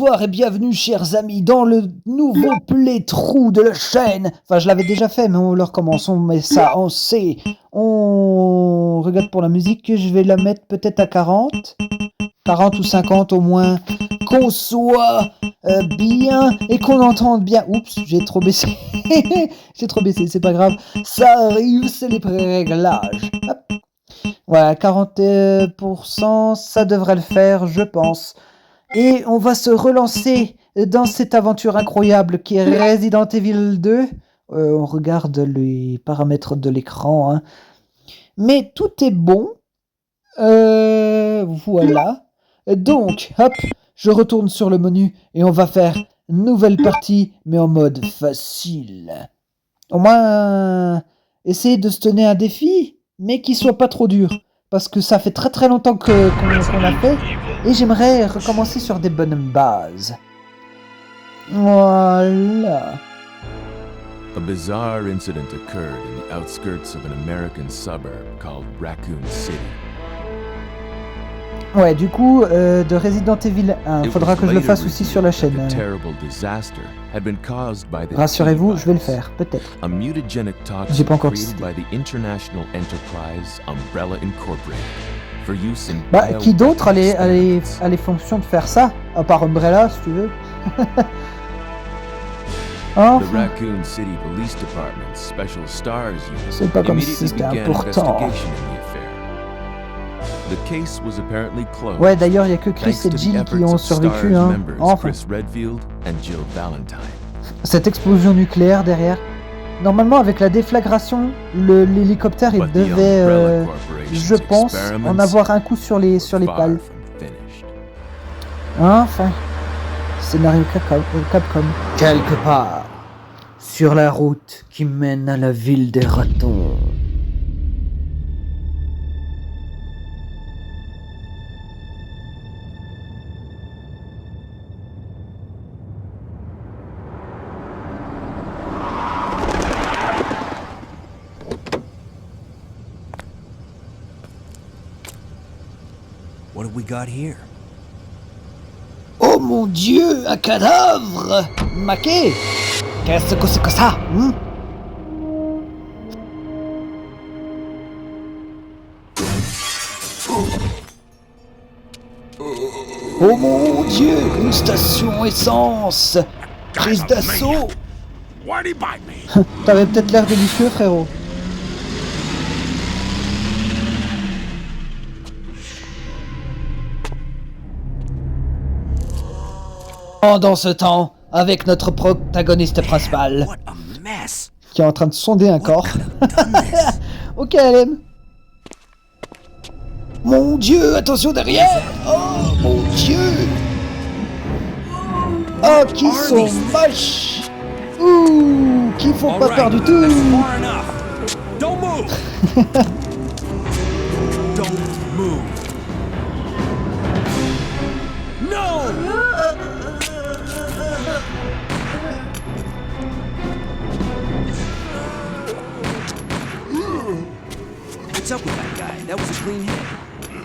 Bonsoir et bienvenue, chers amis, dans le nouveau playthrough de la chaîne. Enfin, je l'avais déjà fait, mais on le recommence. On met ça en C. On regarde pour la musique. Je vais la mettre peut-être à 40. 40 ou 50 au moins. Qu'on soit bien et qu'on entende bien. Oups, j'ai trop baissé. J'ai trop baissé, c'est pas grave. Ça arrive, c'est les pré-réglages. Hop. Voilà, 40%, ça devrait le faire, je pense. Et on va se relancer dans cette aventure incroyable qui est Resident Evil 2. On regarde les paramètres de l'écran. Hein. Mais tout est bon. Voilà. Donc, hop, je retourne sur le menu et on va faire nouvelle partie, mais en mode facile. Au moins, essayer de se donner un défi, mais qui soit pas trop dur. Parce que ça fait très très longtemps qu'on l'a fait. Et j'aimerais recommencer sur des bonnes bases. Voilà. A bizarre incident occurred in the outskirts of an American suburb called Raccoon City. Ouais, du coup, de Resident Evil 1, faudra que je le fasse aussi sur la chaîne. Rassurez-vous, je vais le faire, peut-être. J'ai pas encore décidé. Bah, qui d'autre a les fonctions de faire ça, à part Umbrella, si tu veux. Enfin. C'est pas comme si c'était important. Ouais, d'ailleurs, il n'y a que Chris et Jill qui ont survécu, hein. Enfin. Cette explosion nucléaire derrière. Normalement, avec la déflagration, l'hélicoptère, il devait, je pense, en avoir un coup sur les pales. Enfin. Scénario Capcom. Quelque part, sur la route qui mène à la ville des ratons. What have we got here? Oh mon Dieu, un cadavre maqué. Qu'est-ce que c'est que ça, Oh mon Dieu, une station essence. Prise d'assaut. T'avais peut-être l'air délicieux, frérot. Pendant ce temps, avec notre protagoniste principal, qui est en train de sonder un corps. Ok, LM. Mon Dieu, attention derrière. Oh mon Dieu. Oh, qui sont moches. Ouh, qui font pas peur du tout. Don't move. Don't move. No.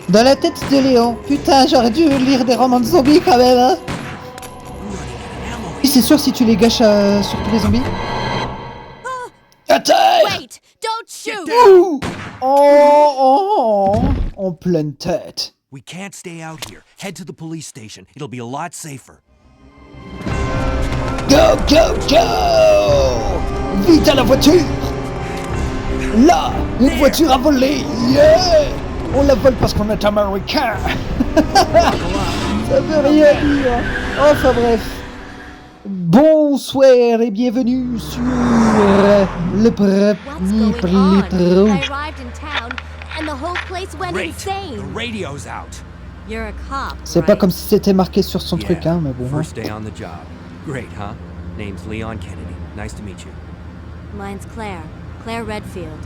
Dans la tête de Léon. Putain, j'aurais dû lire des romans de zombies quand même, hein. C'est sûr si tu les gâches sur tous les zombies. À terre. Wait, don't shoot. Ouh. Oh, en pleine tête. We can't stay out here. Head to the police station. It'll be a lot safer. Go, go, go. Vite à la voiture. Là, une voiture à voler. Yeah. On la vole parce qu'on est américain. Ça veut rien dire. Enfin bref. Bonsoir et bienvenue sur le premier playthrough. C'est pas comme si c'était marqué sur son truc, hein, mais bon. First day on the job. Great, huh? Name's Leon Kennedy. Nice to meet you. Mine's Claire Redfield.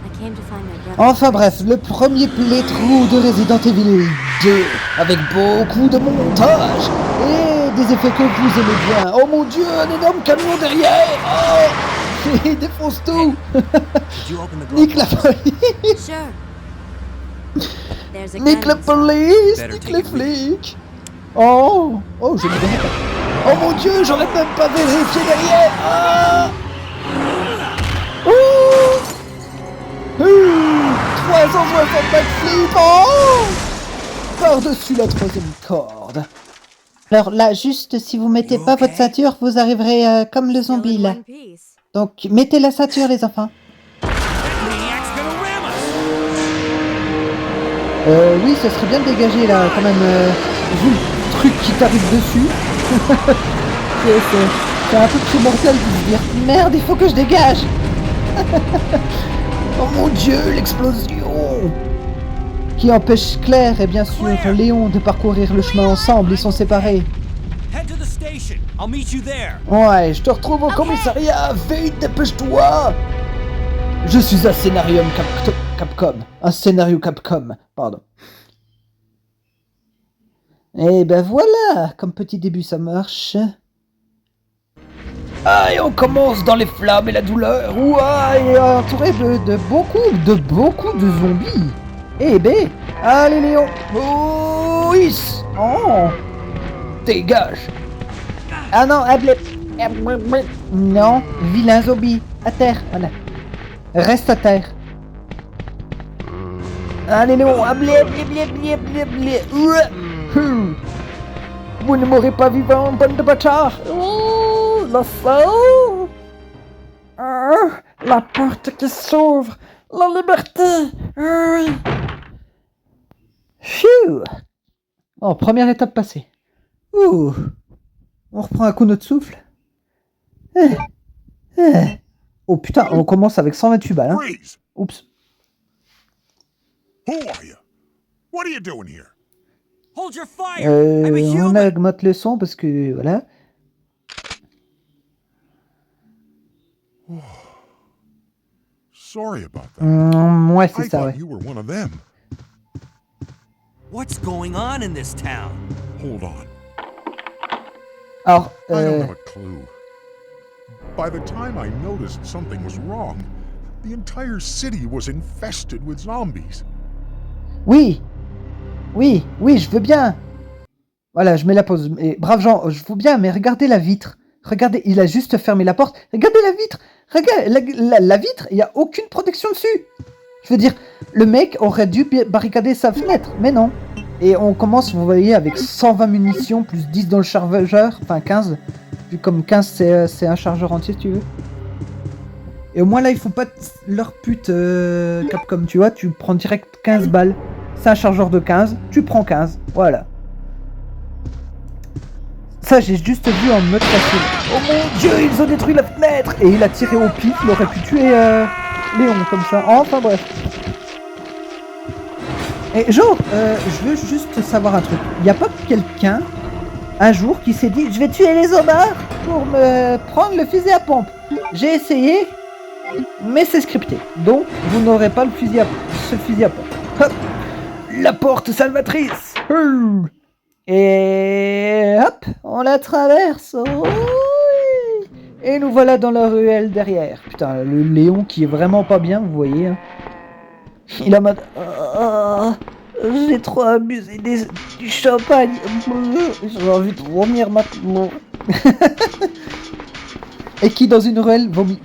I came to find my brother. Enfin bref, le premier playthrough de Resident Evil 2, avec beaucoup de montage et des effets que vous aimez bien. Oh mon Dieu, un énorme camion derrière. Oh, il défonce tout. Nique la police. Sure. There's a Nique gun la inside. police, Better nique take les it with you. flics. Oh, oh, je me connais pas. Oh mon dieu, j'aurais même pas vérifié derrière. Ah. Oh. 360 backflip. Oh. Par-dessus la troisième corde. Alors là, juste si vous mettez pas votre ceinture, vous arriverez comme le Still zombie in là. one piece. Donc mettez la ceinture les enfants. Maniac's gonna ram us! Oui, ça serait bien de dégager là quand même. Vu le truc qui t'arrive dessus. C'est un peu primordial de se dire merde, il faut que je dégage. Oh mon dieu, l'explosion qui empêche Claire et bien sûr Léon de parcourir le chemin ensemble, ils sont séparés. Head to the station. I'll meet you there. Ouais, je te retrouve au commissariat, vite, dépêche-toi. Je suis un scénario Capcom. Un scénario Capcom, pardon. Et ben voilà, comme petit début ça marche. Ah, et on commence dans les flammes et la douleur. Ouah, et entouré de beaucoup de zombies. Eh ben, allez Léon. Oh, yes. Oh, dégage. Ah non, non, vilain zombie, à terre, voilà. Reste à terre. Allez Léon, vous ne mourrez pas vivant, bande de bâtards. Oh, la salle. La porte qui s'ouvre, la liberté. Oui. Phew. Oh, première étape passée. Ouh. On reprend un coup notre souffle. Oh putain, on commence avec 128 balles. Hein. Freeze! Oups. Who are you? What are you doing here? Hold your fire. I'm a On human. augmente le son parce que voilà. Sorry about that. Ouais, I c'est ça, thought ouais. you were one of them. What's going on in this town? Hold on. Alors, I don't have a clue. By the time I noticed something was wrong, the entire city was infested with zombies. oui, je veux bien. Voilà, je mets la pause. Et, brave Jean, je veux bien, mais regardez la vitre. Regardez, il a juste fermé la porte. Regardez la vitre. Regarde, la vitre, il n'y a aucune protection dessus. Je veux dire, le mec aurait dû barricader sa fenêtre, mais non. Et on commence, vous voyez, avec 120 munitions, plus 10 dans le chargeur, enfin 15. Vu comme 15, c'est un chargeur entier, si tu veux. Et au moins là, il faut pas leur pute Capcom, tu vois, tu prends direct 15 balles. C'est un chargeur de 15, tu prends 15, voilà. Ça, j'ai juste vu en mode facile. Oh mon dieu, ils ont détruit la fenêtre. Et il a tiré au pif, il aurait pu tuer Léon comme ça. Enfin bref. Et genre, je veux juste savoir un truc. Il n'y a pas quelqu'un, un jour, qui s'est dit « Je vais tuer les homards pour me prendre le fusil à pompe ». J'ai essayé, mais c'est scripté. Donc, vous n'aurez pas ce fusil à pompe. Hop. La porte salvatrice. Et hop, on la traverse. Oh, oui. Et nous voilà dans la ruelle derrière. Putain, le Léon qui est vraiment pas bien, vous voyez. Hein. Il a mode... j'ai trop abusé du champagne. J'ai envie de vomir maintenant. Et qui dans une ruelle vomit.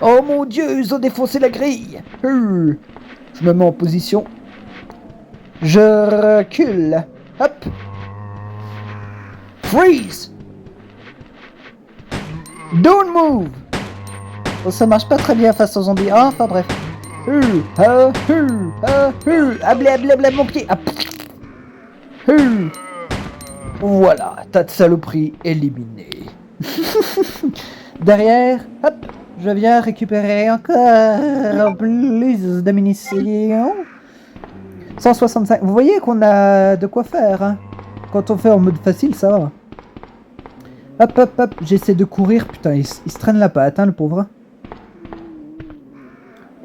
Oh mon dieu, ils ont défoncé la grille. Je me mets en position. Je recule. Hop. Freeze. Don't move. Oh, ça marche pas très bien face aux zombies. Ah, enfin bref. Blé, mon pied. Voilà, tas de saloperie éliminée. Derrière, hop, je viens récupérer encore plus de munitions. 165. Vous voyez qu'on a de quoi faire, hein. Quand on fait en mode facile, ça va. Hop, j'essaie de courir. Putain, il se traîne la patte, hein, le pauvre.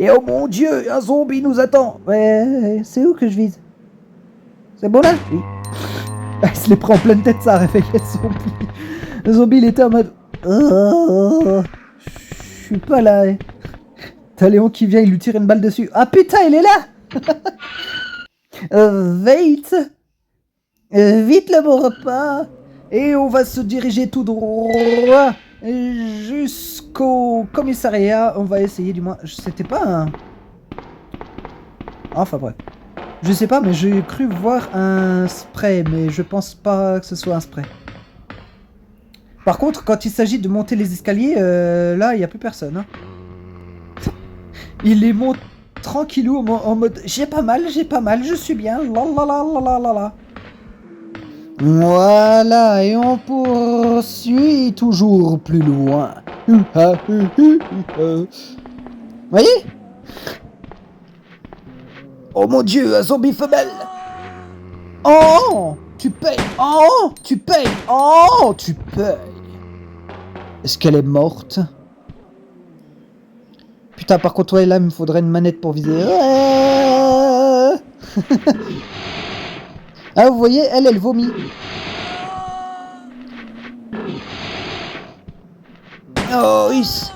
Et oh mon dieu, un zombie nous attend. Ouais, c'est où que je vise? C'est bon là? Oui. Il se les prend en pleine tête, ça a réveillé le zombie. Le zombie, il était en mode... Oh, je suis pas là. Hein. T'as Léon qui vient, il lui tire une balle dessus. Ah putain, il est là. Wait. Vite le bon repas. Et on va se diriger tout droit jusqu'au commissariat. On va essayer du moins. C'était pas un... Enfin bref. Je sais pas, mais j'ai cru voir un spray, mais je pense pas que ce soit un spray. Par contre, quand il s'agit de monter les escaliers, là, il n'y a plus personne. Hein. Il les monte tranquillou en mode « J'ai pas mal, je suis bien, la la la la la la la ». Voilà, et on poursuit toujours plus loin. Voyez? Oh mon Dieu, un zombie femelle! Oh! Tu payes! Oh! Tu payes! Oh! Tu payes! Est-ce qu'elle est morte? Putain, par contre, ouais, là, il me faudrait une manette pour viser. Ah, vous voyez, elle vomit. Oh, is.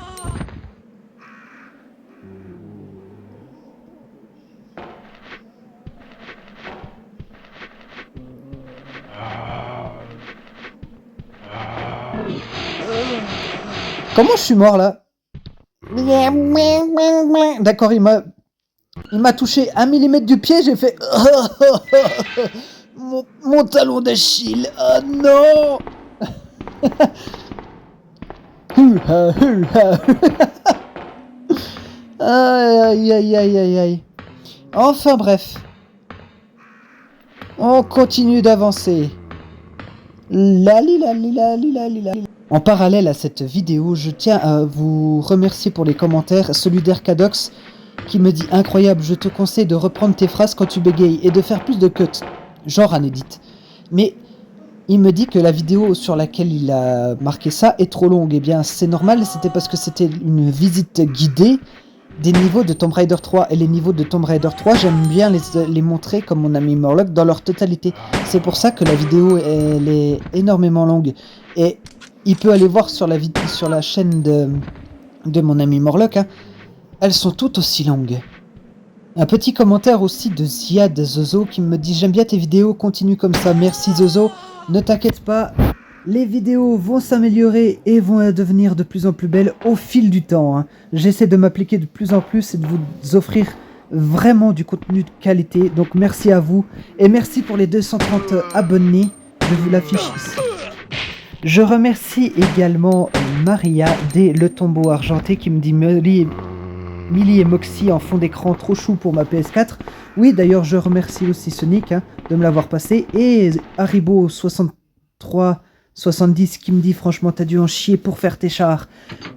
Comment je suis mort là? D'accord, il m'a touché 1 mm du pied, j'ai fait mon talon d'Achille. Oh non. Aïe aïe aïe aïe aïe. Enfin bref. On continue d'avancer. Lali lali lali lali lali. En parallèle à cette vidéo, je tiens à vous remercier pour les commentaires. Celui d'Ercadox qui me dit « Incroyable, je te conseille de reprendre tes phrases quand tu bégayes et de faire plus de cuts. » Genre Anédite. Mais il me dit que la vidéo sur laquelle il a marqué ça est trop longue. Eh bien, c'est normal, c'était parce que c'était une visite guidée des niveaux de Tomb Raider 3. Et les niveaux de Tomb Raider 3, j'aime bien les montrer, comme mon ami Morlock, dans leur totalité. C'est pour ça que la vidéo, elle est énormément longue. Et il peut aller voir sur la chaîne de mon ami Morlock, hein. Elles sont toutes aussi longues. Un petit commentaire aussi de Ziad Zozo qui me dit « J'aime bien tes vidéos, continue comme ça, merci Zozo. Ne t'inquiète pas, les vidéos vont s'améliorer et vont devenir de plus en plus belles au fil du temps. Hein. J'essaie de m'appliquer de plus en plus et de vous offrir vraiment du contenu de qualité. Donc merci à vous et merci pour les 230 abonnés. Je vous l'affiche ici. Je remercie également Maria des Le Tombeau Argenté qui me dit Millie et Moxie en fond d'écran trop chou pour ma PS4. Oui, d'ailleurs, je remercie aussi Sonic de me l'avoir passé. Et Haribo6370 qui me dit franchement, t'as dû en chier pour faire tes chars.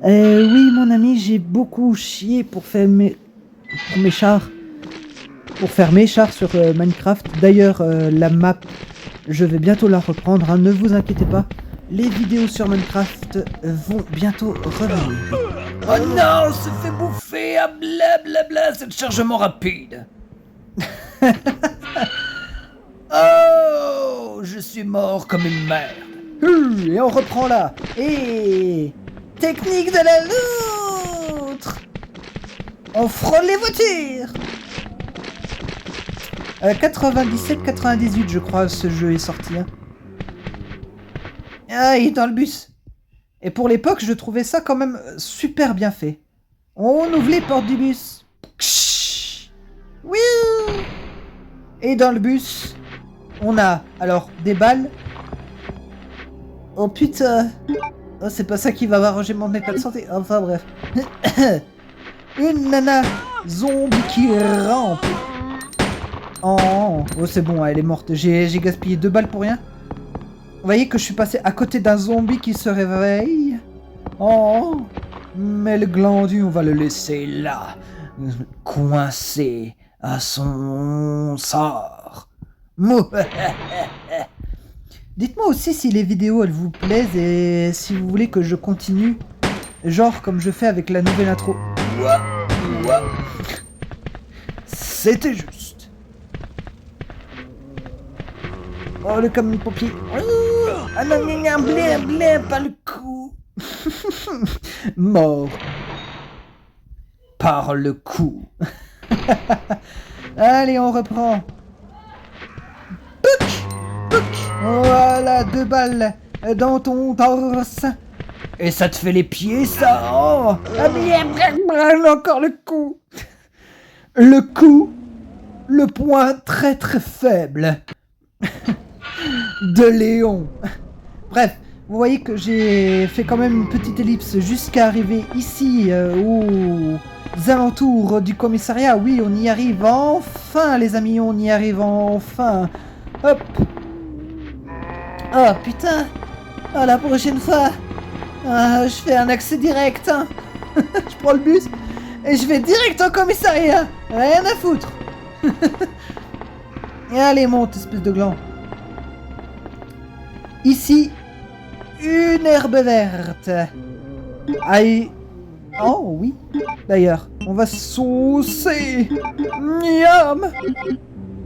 Oui, mon ami, j'ai beaucoup chié pour faire mes chars. Pour faire mes chars sur Minecraft. D'ailleurs, la map, je vais bientôt la reprendre. Hein, ne vous inquiétez pas. Les vidéos sur Minecraft vont bientôt revenir. Oh non, on se fait bouffer, ah blablabla, c'est le chargement rapide. Oh, je suis mort comme une merde. Et on reprend là. Et technique de la loutre. On frôle les voitures. 97-98 je crois ce jeu est sorti. Hein. Ah, il est dans le bus. Et pour l'époque, je trouvais ça quand même super bien fait. On ouvre les portes du bus. Oui. Et dans le bus, on a alors des balles. Oh putain. Oh, c'est pas ça qui va m'arranger mon état de santé. Enfin bref. Une nana zombie qui rampe. Oh, c'est bon, elle est morte. J'ai gaspillé 2 balles pour rien. Vous voyez que je suis passé à côté d'un zombie qui se réveille. Oh, mais le glandu, on va le laisser là, coincé à son sort. Dites-moi aussi si les vidéos, elles vous plaisent et si vous voulez que je continue, genre comme je fais avec la nouvelle intro. C'était juste. Oh, le camion de pompier. Ah non, blé, pas le coup. Mort. Par le coup. Allez, on reprend. Pouc, pouc. Voilà, 2 balles dans ton torse. Et ça te fait les pieds, ça. Oh, ah merde, encore le coup. Le coup, le point très très faible de Léon. Bref, vous voyez que j'ai fait quand même une petite ellipse jusqu'à arriver ici, aux alentours du commissariat. Oui, on y arrive enfin, les amis, on y arrive enfin. Hop. Oh putain. Ah, la prochaine fois, je fais un accès direct. Hein. Je prends le bus et je vais direct au commissariat. Rien à foutre. Et allez, monte, espèce de gland. Ici, une herbe verte. Aïe. Oh oui. D'ailleurs, on va saucer. Miam.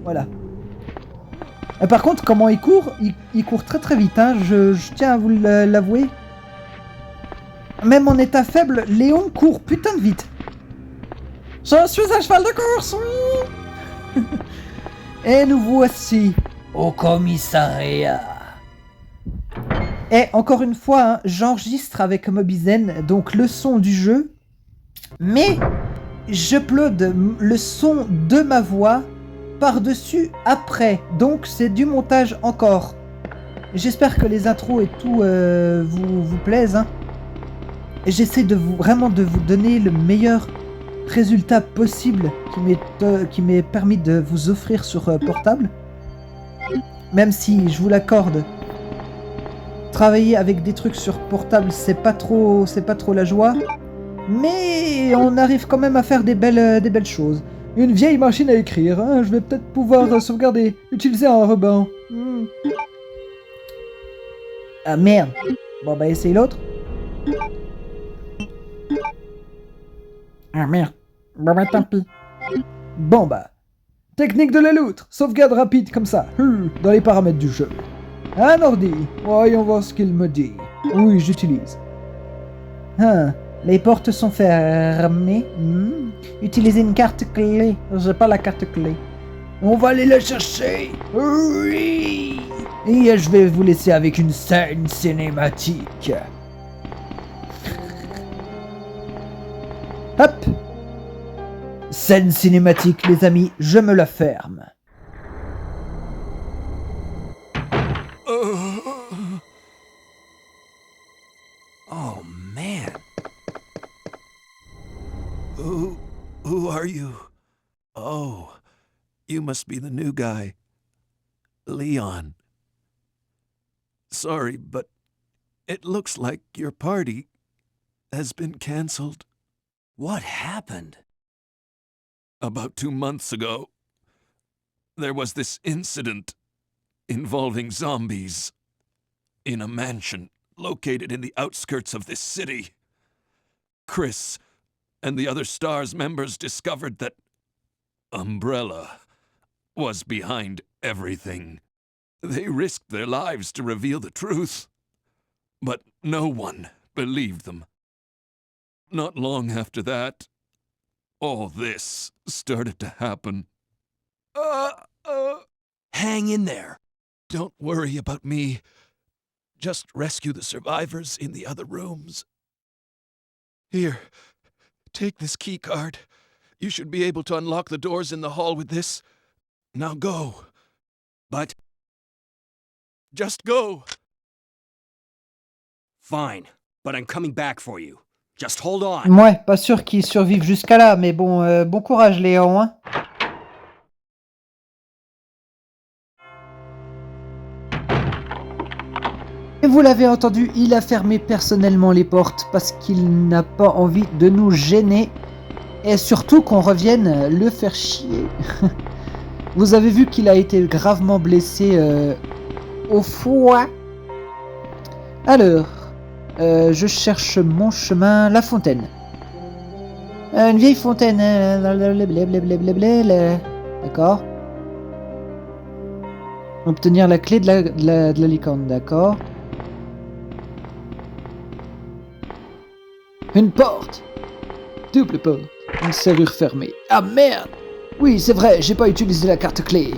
Voilà. Par contre, comment il court? Il court très très vite, hein. Je tiens à vous l'avouer. Même en état faible, Léon court putain de vite. Je suis un cheval de course, oui. Et nous voici au commissariat. Et encore une fois, hein, j'enregistre avec Mobizen, donc le son du jeu, mais j'upload le son de ma voix par-dessus après, donc c'est du montage encore. J'espère que les intros et tout vous plaisent. Hein. J'essaie vraiment de vous donner le meilleur résultat possible qui m'est permis de vous offrir sur portable. Même si, je vous l'accorde, travailler avec des trucs sur portable, c'est pas trop la joie. Mais on arrive quand même à faire des belles choses. Une vieille machine à écrire, hein, je vais peut-être pouvoir sauvegarder, utiliser un ruban. Ah merde. Bon bah essaye l'autre. Ah merde. Bon bah tant pis. Bon bah. Technique de la loutre. Sauvegarde rapide comme ça. Dans les paramètres du jeu. Un ordi. Voyons voir ce qu'il me dit. Oui, j'utilise. Les portes sont fermées. Utilisez une carte clé. J'ai pas la carte clé. On va aller la chercher. Oui. Et je vais vous laisser avec une scène cinématique. Hop. Scène cinématique, les amis, je me la ferme. Oh, man. Who are you? Oh, you must be the new guy. Leon. Sorry, but it looks like your party has been canceled. What happened? About 2 months ago, there was this incident involving zombies in a mansion located in the outskirts of this city. Chris and the other STARS members discovered that Umbrella was behind everything. They risked their lives to reveal the truth, but no one believed them. Not long after that, all this started to happen. Hang in there. Don't worry about me. Just rescue the survivors in the other rooms. Here, take this key card. You should be able to unlock the doors in the hall with this. Now go. But Just go. fine, but I'm coming back for you. Just hold on. Ouais, pas sûr qu'ils survivent jusqu'à là, mais bon, bon courage Léon, hein. Et vous l'avez entendu, il a fermé personnellement les portes parce qu'il n'a pas envie de nous gêner et surtout qu'on revienne le faire chier. Vous avez vu qu'il a été gravement blessé au foie. Alors, je cherche mon chemin, la fontaine. Une vieille fontaine. D'accord. Obtenir la clé de la licorne, d'accord. Une porte. Double porte. Une serrure fermée. Ah merde. Oui, c'est vrai, j'ai pas utilisé la carte clé.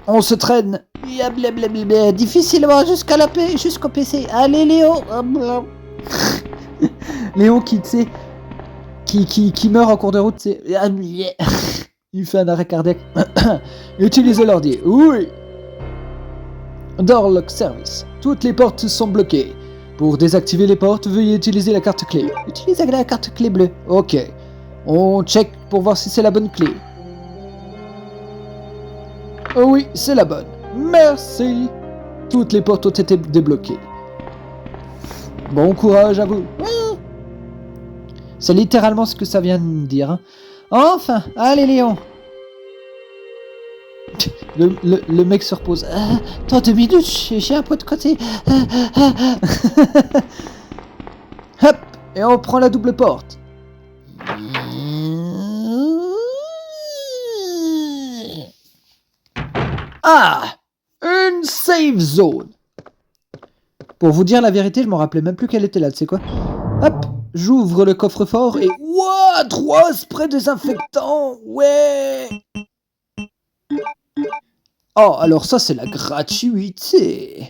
On se traîne. Ya blablabla. Difficilement jusqu'au PC. Allez, Léo. Léo qui, tu sais, qui meurt en cours de route, c'est... Il fait un arrêt cardiaque. Utilisez l'ordi. Oui. Door lock service. Toutes les portes sont bloquées. Pour désactiver les portes, veuillez utiliser la carte clé. Utilisez la carte clé bleue. Ok. On check pour voir si c'est la bonne clé. Oh oui, c'est la bonne. Merci. Toutes les portes ont été débloquées. Bon courage à vous. C'est littéralement ce que ça vient de me dire. Hein. Enfin, allez Léon. Le mec se repose. Dans 2 minutes, j'ai un point de côté. Hop, et on prend la double porte. Ah, une safe zone. Pour vous dire la vérité, je m'en rappelais même plus qu'elle était là, tu sais quoi. Hop, j'ouvre le coffre-fort et... Wouah, 3 sprays désinfectants. Ouais. Oh, alors ça, c'est la gratuité.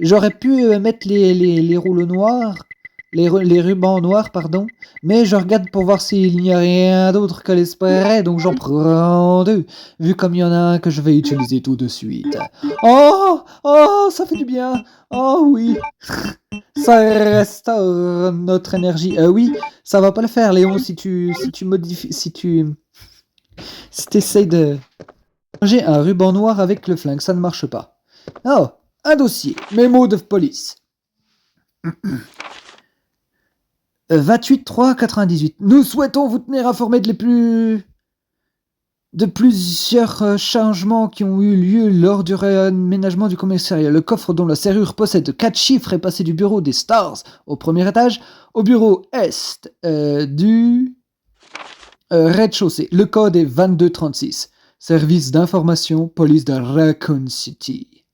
J'aurais pu mettre les rouleaux noirs, les rubans noirs, pardon, mais je regarde pour voir s'il n'y a rien d'autre que les sprays, donc j'en prends 2, vu comme il y en a un que je vais utiliser tout de suite. Oh, ça fait du bien. Oh oui. Ça restaure notre énergie. Oui, ça va pas le faire, Léon, si tu modifies, si tu essayes de changer un ruban noir avec le flingue, ça ne marche pas. Oh, un dossier, mémo de police. 28-3-98. Nous souhaitons vous tenir informé de plusieurs changements qui ont eu lieu lors du réaménagement du commissariat. Le coffre dont la serrure possède 4 chiffres est passé du bureau des Stars au premier étage au bureau est du rez-de-chaussée. Le code est 2236. Service d'information, police de Raccoon City.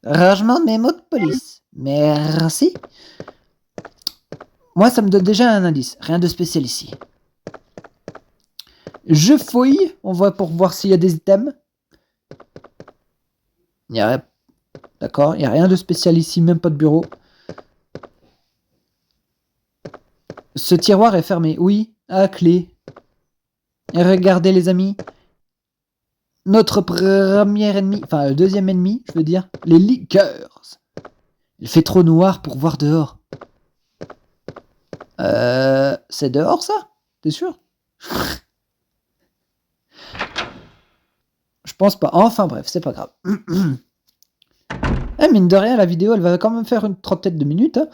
Rangement de mémo de police. Merci. Moi, ça me donne déjà un indice. Rien de spécial ici. Je fouille, on voit pour voir s'il y a des items. Il n'y a rien. D'accord, il n'y a rien de spécial ici, même pas de bureau. Ce tiroir est fermé, oui, à clé. Et regardez les amis. Notre premier ennemi, enfin le deuxième ennemi, je veux dire, les liqueurs. Il fait trop noir pour voir dehors. C'est dehors ça? T'es sûr? Je pense pas. Enfin bref, c'est pas grave. Mine de rien, la vidéo, elle va quand même faire une trentaine de minutes. Hein.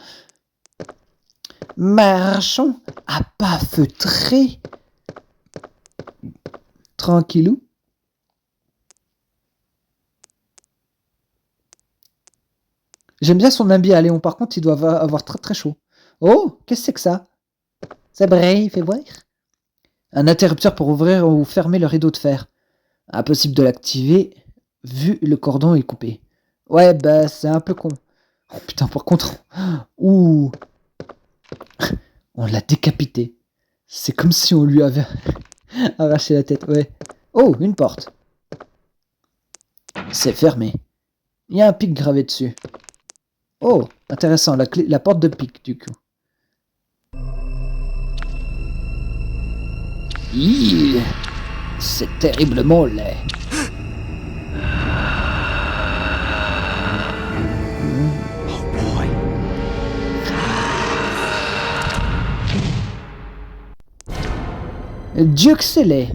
Marchons à pas feutrés. Tranquillou. J'aime bien son habit à Léon. Par contre, il doit avoir très très chaud. Oh, qu'est-ce que c'est que ça? C'est vrai, il fait voir. Un interrupteur pour ouvrir ou fermer le rideau de fer. Impossible de l'activer, vu le cordon est coupé. Ouais, bah, c'est un peu con. Oh putain, par contre... Ouh. On l'a décapité. C'est comme si on lui avait arraché la tête, ouais. Oh, une porte. C'est fermé. Il y a un pic gravé dessus. Oh, intéressant, la porte de pic, du coup. C'est terriblement laid. Oh boy. Dieu que c'est laid.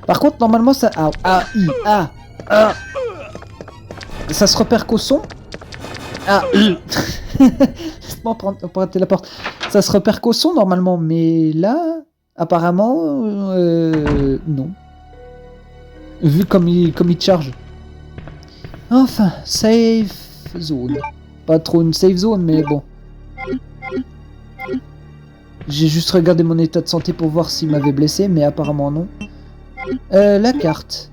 Par contre, normalement, ça... Ça se repère qu'au son. Laisse-moi prendre la porte. Ça se repère qu'au son, normalement, mais là, apparemment, non. Vu comme il charge. Enfin, safe zone. Pas trop une safe zone, mais bon. J'ai juste regardé mon état de santé pour voir s'il m'avait blessé, mais apparemment non. La carte.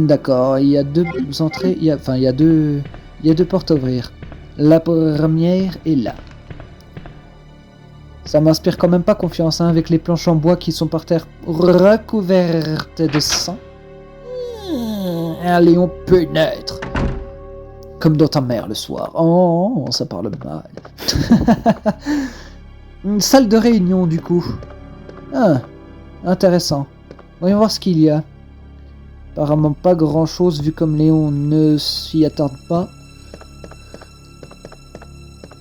D'accord, il y a 2 entrées, il y a 2 portes à ouvrir. La première est là. Ça m'inspire quand même pas confiance, hein, avec les planches en bois qui sont par terre recouvertes de sang. Un lion peut naître. Comme dans ta mère le soir. Oh, ça parle mal. Une salle de réunion, du coup. Ah, intéressant. Voyons voir ce qu'il y a. Apparemment pas grand chose, vu comme Léon ne s'y attarde pas.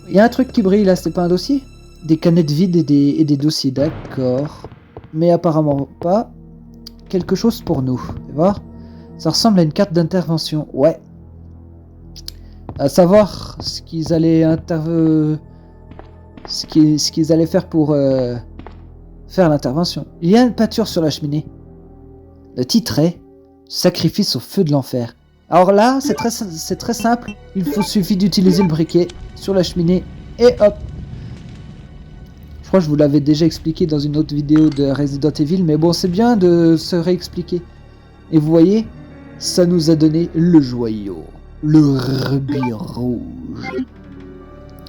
Il y a un truc qui brille là, c'est pas un dossier? Des canettes vides et des dossiers, d'accord. Mais apparemment pas. Quelque chose pour nous. Tu vas voir? Ça ressemble à une carte d'intervention. Ouais. À savoir ce qu'ils allaient ce qu'ils allaient faire pour faire l'intervention. Il y a une peinture sur la cheminée. Le titre est Sacrifice au feu de l'enfer. Alors là, c'est très simple. Suffit d'utiliser le briquet sur la cheminée et hop. Je crois que je vous l'avais déjà expliqué dans une autre vidéo de Resident Evil, mais bon, c'est bien de se réexpliquer. Et vous voyez, ça nous a donné le joyau. Le rubis rouge.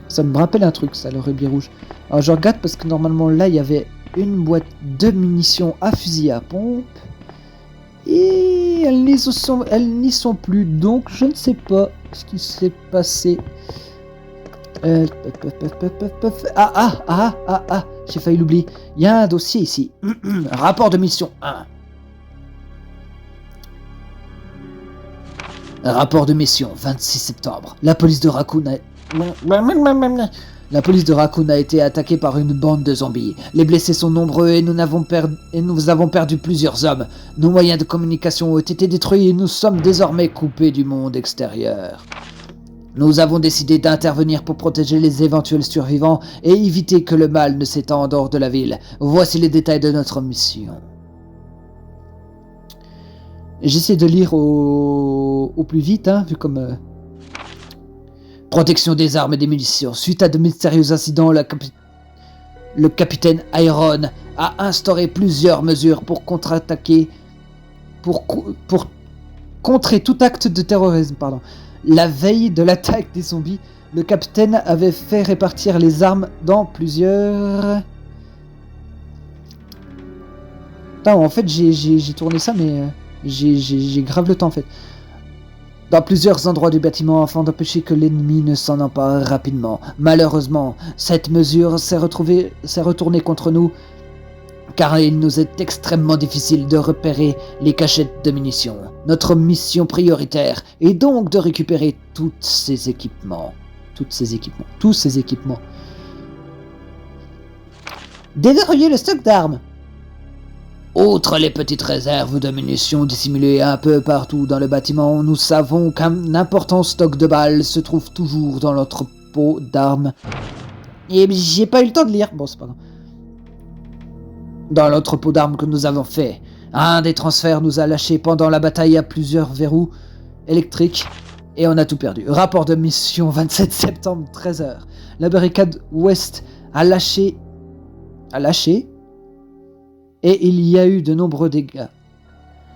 Ça me rappelle un truc, ça, le rubis rouge. Alors je regarde parce que normalement là, il y avait une boîte de munitions à fusil à pompe. Et elles n'y sont plus, donc je ne sais pas ce qui s'est passé. J'ai failli l'oublier. Il y a un dossier ici. Rapport de mission 1. Rapport de mission, 26 septembre. La police de Raccoon a été attaquée par une bande de zombies. Les blessés sont nombreux et nous avons perdu plusieurs hommes. Nos moyens de communication ont été détruits et nous sommes désormais coupés du monde extérieur. Nous avons décidé d'intervenir pour protéger les éventuels survivants et éviter que le mal ne s'étende hors de la ville. Voici les détails de notre mission. J'essaie de lire au plus vite, hein, vu comme... Protection des armes et des munitions. Suite à de mystérieux incidents, le capitaine Iron a instauré plusieurs mesures pour contre-attaquer... Pour contrer tout acte de terrorisme, pardon. La veille de l'attaque des zombies, le capitaine avait fait répartir les armes dans plusieurs... Putain, en fait, j'ai tourné ça, mais... J'ai grave le temps en fait. Dans plusieurs endroits du bâtiment afin d'empêcher que l'ennemi ne s'en empare rapidement. Malheureusement, cette mesure s'est retournée contre nous car il nous est extrêmement difficile de repérer les cachettes de munitions. Notre mission prioritaire est donc de récupérer tous ces équipements. Déverrouiller le stock d'armes. Outre les petites réserves de munitions dissimulées un peu partout dans le bâtiment, nous savons qu'un important stock de balles se trouve toujours dans l'entrepôt d'armes. Et j'ai pas eu le temps de lire. Bon, c'est pas grave. Dans l'entrepôt d'armes que nous avons fait, un des transferts nous a lâché pendant la bataille à plusieurs verrous électriques et on a tout perdu. Rapport de mission 27 septembre, 13h. La barricade ouest a lâché et il y a eu de nombreux dégâts.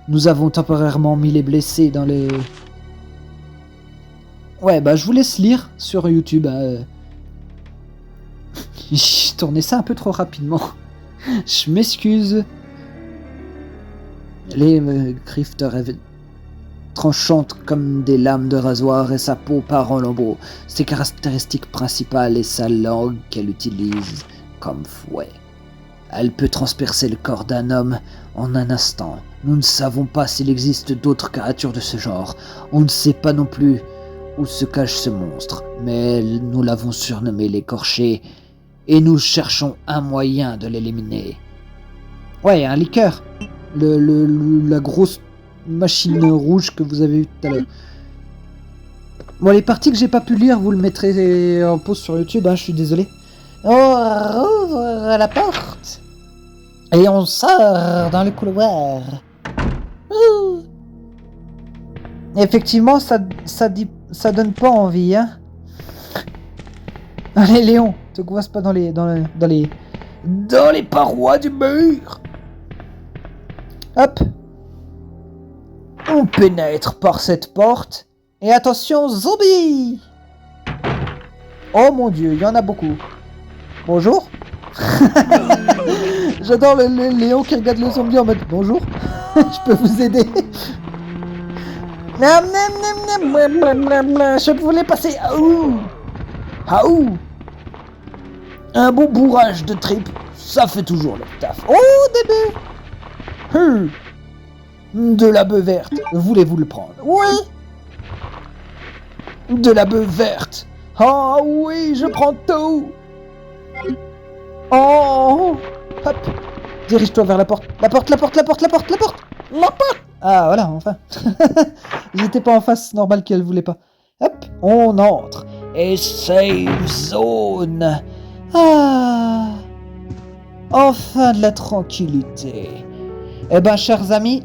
Nous avons temporairement mis les blessés dans les... Ouais, bah je vous laisse lire sur YouTube. J'ai tourné ça un peu trop rapidement. Je m'excuse. Les griffes de rêve tranchantes comme des lames de rasoir et sa peau part en lambeaux. Ses caractéristiques principales et sa langue qu'elle utilise comme fouet. Elle peut transpercer le corps d'un homme en un instant. Nous ne savons pas s'il existe d'autres créatures de ce genre. On ne sait pas non plus où se cache ce monstre, mais nous l'avons surnommé l'écorché et nous cherchons un moyen de l'éliminer. Ouais, un liqueur. La grosse machine rouge que vous avez vue tout à l'heure. Bon, les parties que j'ai pas pu lire, vous le mettrez en pause sur YouTube, hein, je suis désolé. On rouvre la porte et on sort dans le couloir. Ouh. Effectivement, ça donne pas envie, hein. Allez, Léon, te coince pas dans les parois du mur. Hop. On pénètre par cette porte et attention, zombies. Oh mon Dieu, il y en a beaucoup. Bonjour. J'adore le Léon qui regarde le zombie en mode bonjour, je peux vous aider. Je voulais passer. Aouh. Un bon bourrage de tripes, ça fait toujours le taf. Oh, bébé. De la bœuf verte, voulez-vous le prendre? Oui. De la bœuf verte. Ah oui, je prends tout. Oh. Hop. Dirige-toi vers la porte. La porte. Ah voilà, enfin. J'étais pas en face, normal qu'elle voulait pas. Hop, on entre. Et save zone. Ah. Enfin de la tranquillité. Eh ben, chers amis,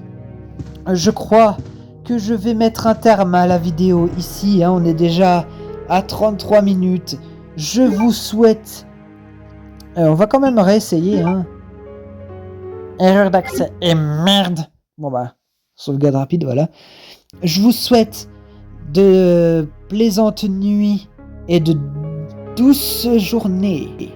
je crois que je vais mettre un terme à la vidéo ici. Hein, on est déjà à 33 minutes. Je vous souhaite... on va quand même réessayer. Hein. Erreur d'accès. Et merde. Bon bah, sauvegarde rapide, voilà. Je vous souhaite de plaisantes nuits et de douces journées.